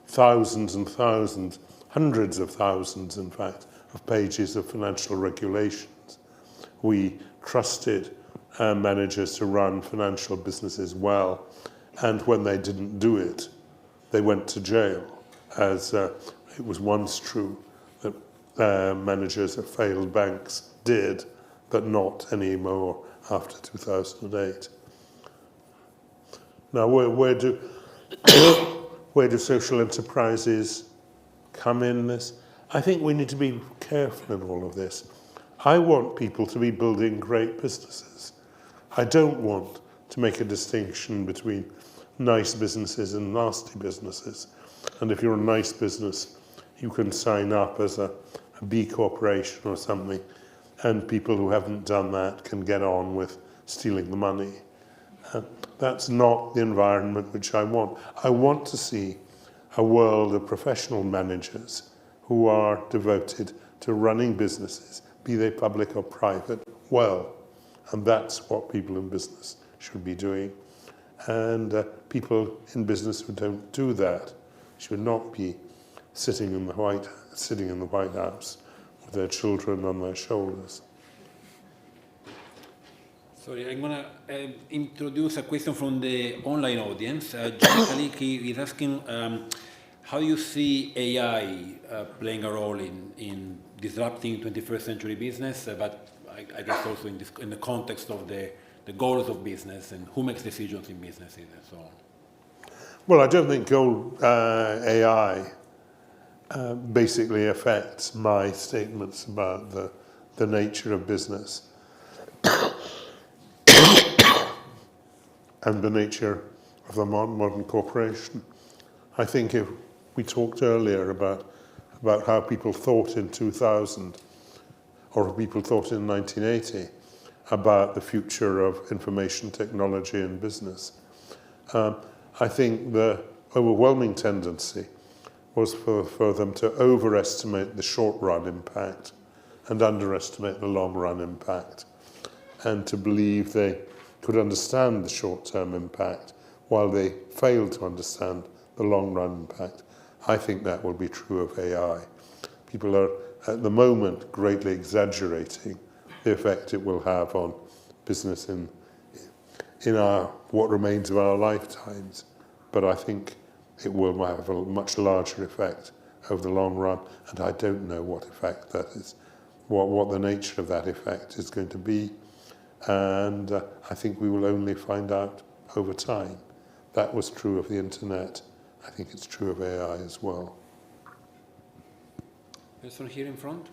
thousands and thousands, hundreds of thousands, in fact, of pages of financial regulations, we trusted managers to run financial businesses well, and when they didn't do it, they went to jail, as it was once true that managers of failed banks did, but not anymore after 2008. Now, where do social enterprises come in this? I think we need to be careful in all of this. I want people to be building great businesses. I don't want to make a distinction between nice businesses and nasty businesses. And if you're a nice business, you can sign up as a B corporation or something, and people who haven't done that can get on with stealing the money. That's not the environment which I want. I want to see a world of professional managers who are devoted to running businesses, be they public or private, well. And that's what people in business should be doing. And people in business who don't do that should not be sitting in the White House with their children on their shoulders. Sorry, I'm going to introduce a question from the online audience. John Kaliki is asking, how do you see AI playing a role in disrupting 21st century business, but I guess also in the context of the goals of business and who makes decisions in businesses and so on? Well, I don't think AI basically affects my statements about the nature of business and the nature of the modern corporation. I think if we talked earlier about how people thought in 2000, or people thought in 1980, about the future of information technology and business, I think the overwhelming tendency was for them to overestimate the short-run impact and underestimate the long-run impact, and to believe they could understand the short-term impact while they failed to understand the long-run impact. I think that will be true of AI. People are, at the moment, greatly exaggerating the effect it will have on business in what remains of our lifetimes. But I think it will have a much larger effect over the long run, and I don't know what effect that is, what the nature of that effect is going to be. And I think we will only find out over time. That was true of the internet. I think it's true of AI as well. Person here in front.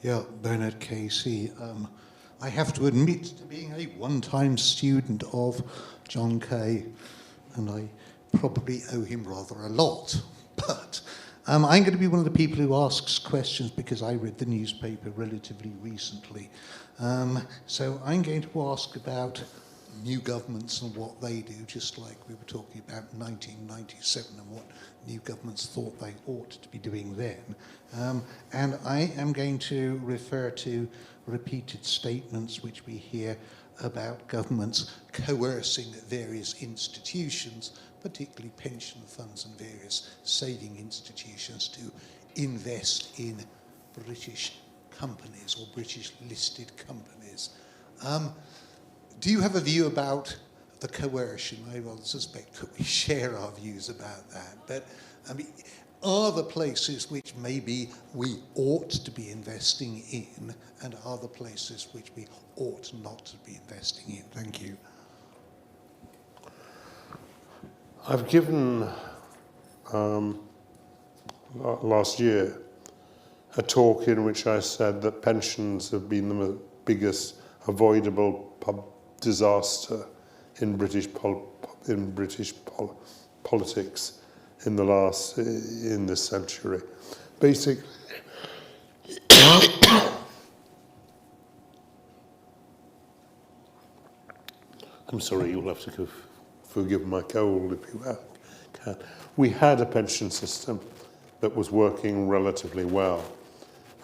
Yeah, Bernard KC. I have to admit to being a one-time student of John Kay, and I probably owe him rather a lot. But I'm going to be one of the people who asks questions because I read the newspaper relatively recently. So I'm going to ask about new governments and what they do, just like we were talking about 1997 and what new governments thought they ought to be doing then. And I am going to refer to repeated statements which we hear about governments coercing various institutions, particularly pension funds and various saving institutions, to invest in British companies or British listed companies. Do you have a view about the coercion? I rather suspect that we share our views about that. But I mean, are there places which maybe we ought to be investing in, and are there places which we ought not to be investing in? Thank you. I've given last year a talk in which I said that pensions have been the biggest avoidable disaster in British politics in this century. Basically, I'm sorry, you'll have to forgive my cold if you can. We had a pension system that was working relatively well,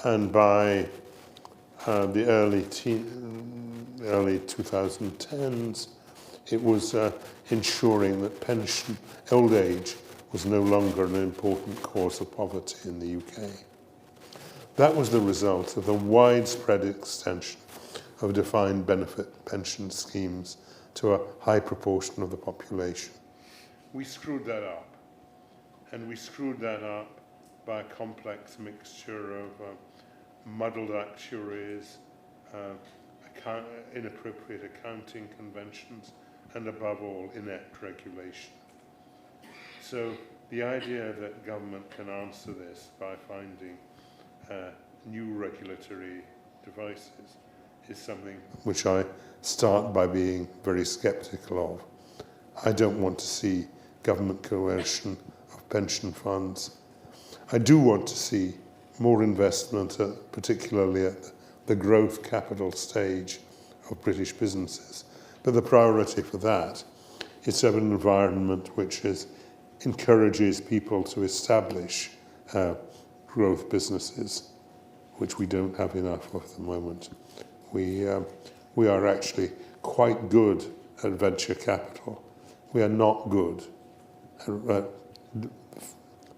and by the early 2010s, it was ensuring that old age was no longer an important cause of poverty in the UK. That was the result of the widespread extension of defined benefit pension schemes to a high proportion of the population. We screwed that up, and we screwed that up by a complex mixture of muddled actuaries, inappropriate accounting conventions, and above all, inept regulation. So the idea that government can answer this by finding new regulatory devices is something which I start by being very sceptical of. I don't want to see government coercion of pension funds. I do want to see more investment, particularly at the growth capital stage of British businesses. But the priority for that is to have an environment which encourages people to establish growth businesses, which we don't have enough of at the moment. We are actually quite good at venture capital. We are not good at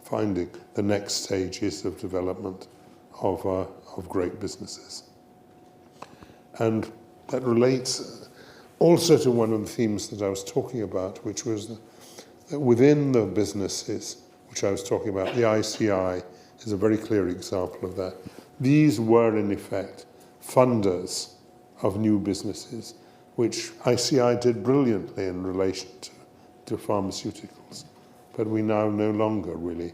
finding the next stages of development of great businesses. And that relates also to one of the themes that I was talking about, which was that within the businesses, which I was talking about, the ICI is a very clear example of that. These were, in effect, funders of new businesses, which ICI did brilliantly in relation to pharmaceuticals. But we now no longer really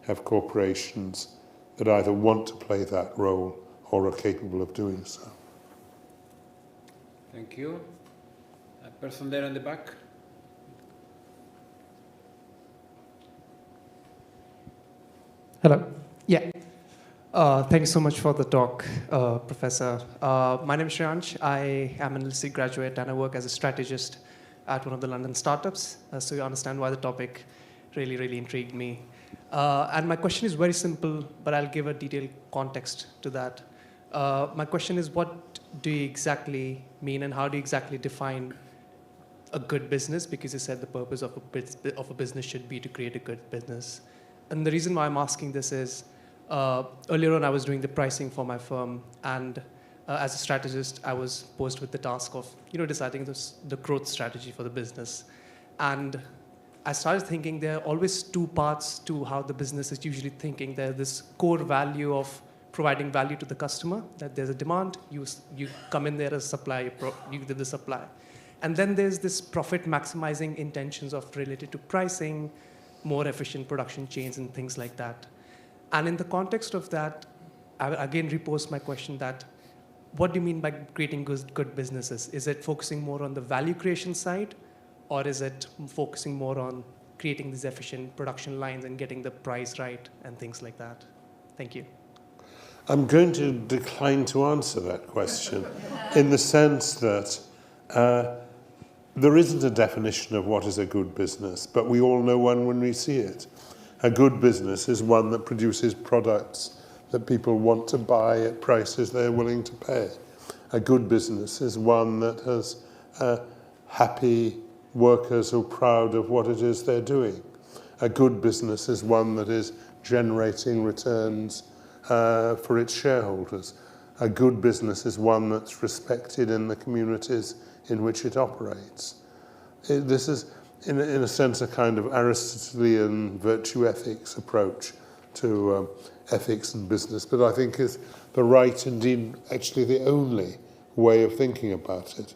have corporations that either want to play that role or are capable of doing so. Thank you. Person there in the back. Hello. Yeah. Thanks so much for the talk, Professor. My name is Shreyansh. I am an LSE graduate and I work as a strategist at one of the London startups. So you understand why the topic really, really intrigued me. And my question is very simple, but I'll give a detailed context to that. My question is, what do you exactly mean and how do you exactly define a good business? Because you said the purpose of a business should be to create a good business. And the reason why I'm asking this is, earlier on I was doing the pricing for my firm, and as a strategist, I was posed with the task of deciding the growth strategy for the business. And I started thinking there are always two parts to how the business is usually thinking. There's this core value of providing value to the customer, that there's a demand, you come in there as a supplier, you did the supply. And then there's this profit maximizing intentions of related to pricing, more efficient production chains and things like that. And in the context of that, I again repose my question that, what do you mean by creating good businesses? Is it focusing more on the value creation side, or is it focusing more on creating these efficient production lines and getting the price right and things like that? Thank you. I'm going to decline to answer that question in the sense that there isn't a definition of what is a good business, but we all know one when we see it. A good business is one that produces products that people want to buy at prices they're willing to pay. A good business is one that has happy workers who are proud of what it is they're doing. A good business is one that is generating returns for its shareholders. A good business is one that's respected in the communities in which it operates. This is, in a sense, a kind of Aristotelian virtue ethics approach to ethics and business, but I think is the right, indeed, actually the only way of thinking about it.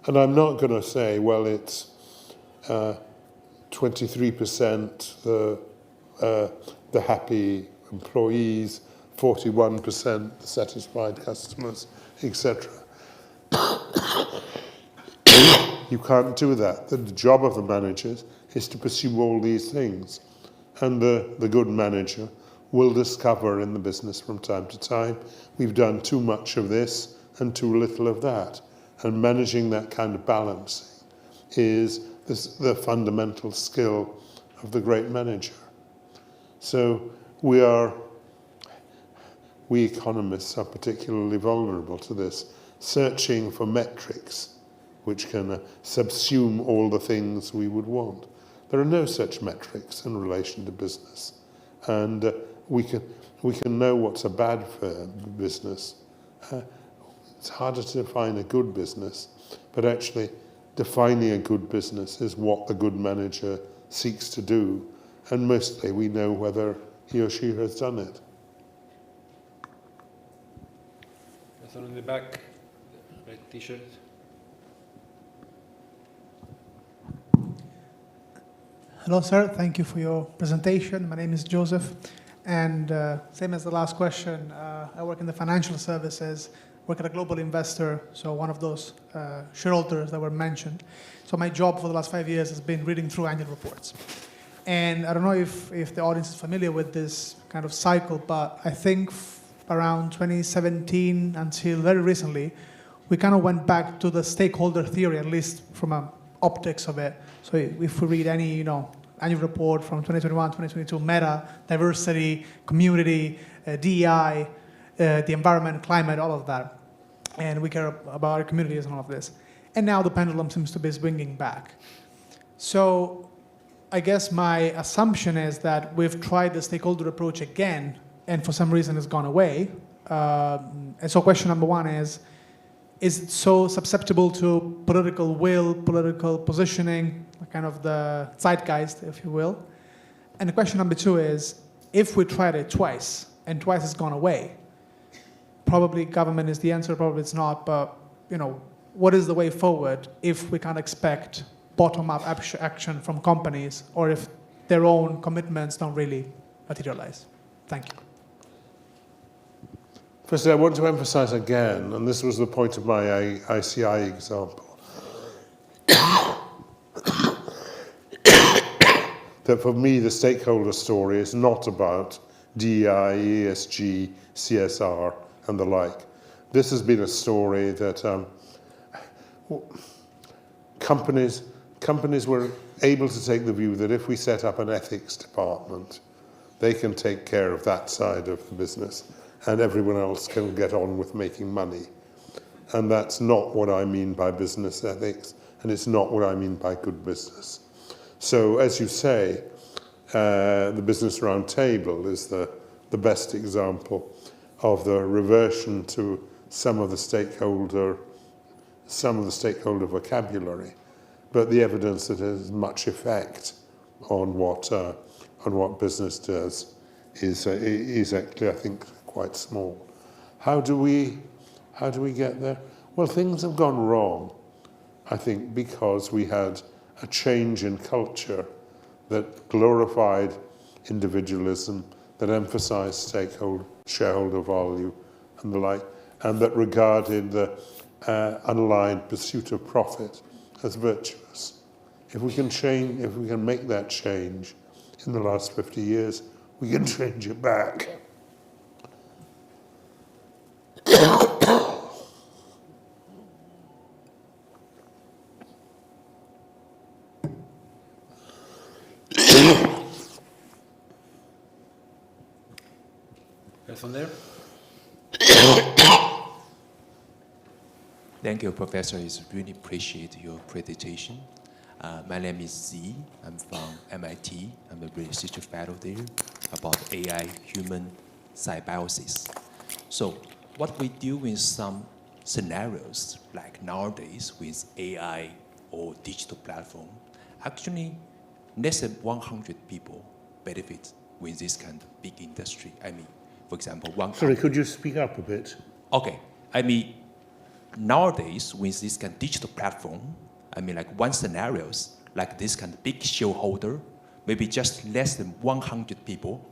And I'm not going to say, well, it's 23% the happy employees, 41% the satisfied customers, etc. You can't do that. The job of the managers is to pursue all these things. And the good manager will discover in the business from time to time, we've done too much of this and too little of that. And managing that kind of balancing is the fundamental skill of the great manager. So we economists are particularly vulnerable to this, searching for metrics which can subsume all the things we would want. There are no such metrics in relation to business. And we can know what's a bad business. It's harder to define a good business, but actually defining a good business is what the good manager seeks to do. And mostly we know whether he or she has done it. Person in the back, red t-shirt. Hello, sir. Thank you for your presentation. My name is Joseph. And same as the last question, I work in the financial services, work at a global investor, so one of those shareholders that were mentioned. So my job for the last 5 years has been reading through annual reports. And I don't know if the audience is familiar with this kind of cycle, but I think around 2017 until very recently, we kind of went back to the stakeholder theory, at least from an optics of it. So if we read any, annual report from 2021, 2022, meta, diversity, community, DEI, the environment, climate, all of that. And we care about our communities and all of this. And now the pendulum seems to be swinging back. So I guess my assumption is that we've tried the stakeholder approach again, and for some reason it's gone away. And so question number one is it so susceptible to political will, political positioning, kind of the zeitgeist, if you will? And the question number two is, if we tried it twice, and twice it's gone away, probably government is the answer, probably it's not, but what is the way forward if we can't expect bottom-up action from companies, or if their own commitments don't really materialize? Thank you. Firstly, I want to emphasize again, and this was the point of my ICI example, that for me the stakeholder story is not about DEI, ESG, CSR and the like. This has been a story that companies were able to take the view that if we set up an ethics department, they can take care of that side of the business and everyone else can get on with making money. And that's not what I mean by business ethics, and it's not what I mean by good business. So, as you say, the Business Roundtable is the best example of the reversion to some of the stakeholder vocabulary, but the evidence that it has much effect on what business does is actually, I think, quite small. How do we get there? Well, things have gone wrong, I think, because we had a change in culture that glorified individualism, that emphasized shareholder value and the like, and that regarded the unaligned pursuit of profit as virtuous. If we can make that change in the last 50 years, we can change it back. Person there? Thank you, Professor. I really appreciate your presentation. My name is Z. I'm from MIT. I'm a research fellow there about AI human symbiosis. So what we do in some scenarios, like nowadays with AI or digital platform, actually less than 100 people benefit with this kind of big industry. I mean, for example, Sorry, could you speak up a bit? Okay. I mean, nowadays, with this kind of digital platform, I mean, like one scenarios, like this kind of big shareholder, maybe just less than 100 people,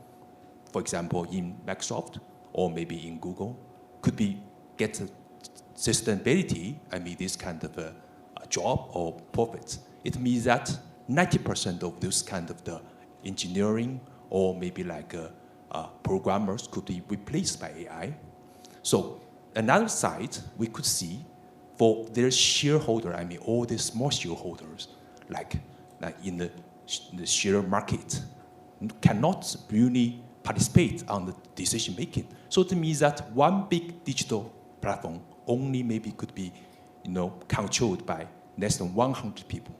for example, in Microsoft or maybe in Google, could be get sustainability, I mean, this kind of a job or profits. It means that 90% of this kind of the engineering or maybe like programmers could be replaced by AI. So another side, we could see for their shareholder, I mean, all the small shareholders, like in the share market, cannot really participate on the decision making. So it means that one big digital platform only maybe could be, controlled by less than 100 people.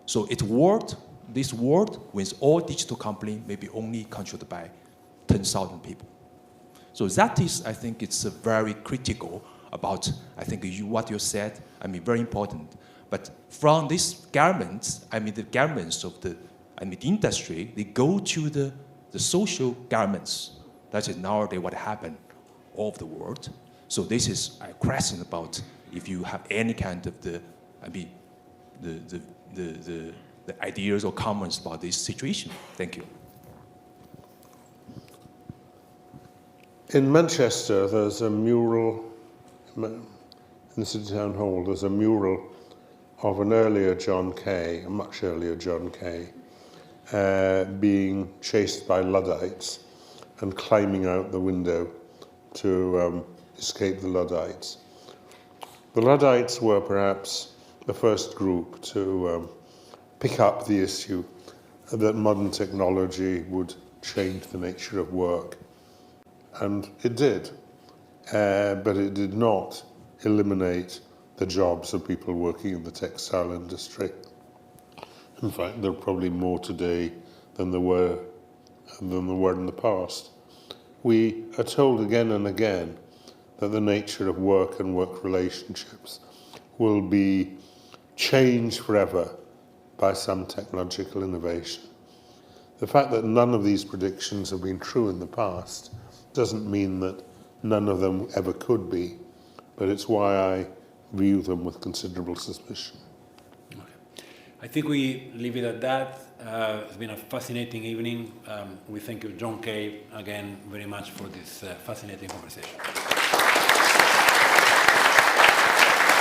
So this world with all digital company maybe only controlled by 10,000 people. So that is, I think it's very critical about, I think what you said, I mean, very important. But from these governments, I mean, the governments of the industry, they go to the social governments. That is nowadays what happened all over the world. So this is a question about if you have any kind of the ideas or comments about this situation. Thank you. In Manchester, there's a mural, in the City Town Hall, there's a mural of an earlier John Kay, a much earlier John Kay, being chased by Luddites and climbing out the window to escape the Luddites. The Luddites were perhaps the first group to pick up the issue that modern technology would change the nature of work. And it did, but it did not eliminate the jobs of people working in the textile industry. In fact, there are probably more today than there were in the past. We are told again and again that the nature of work and work relationships will be changed forever by some technological innovation. The fact that none of these predictions have been true in the past doesn't mean that none of them ever could be, but it's why I view them with considerable suspicion. Okay. I think we leave it at that. It's been a fascinating evening. We thank you, John Kay, again very much for this fascinating conversation.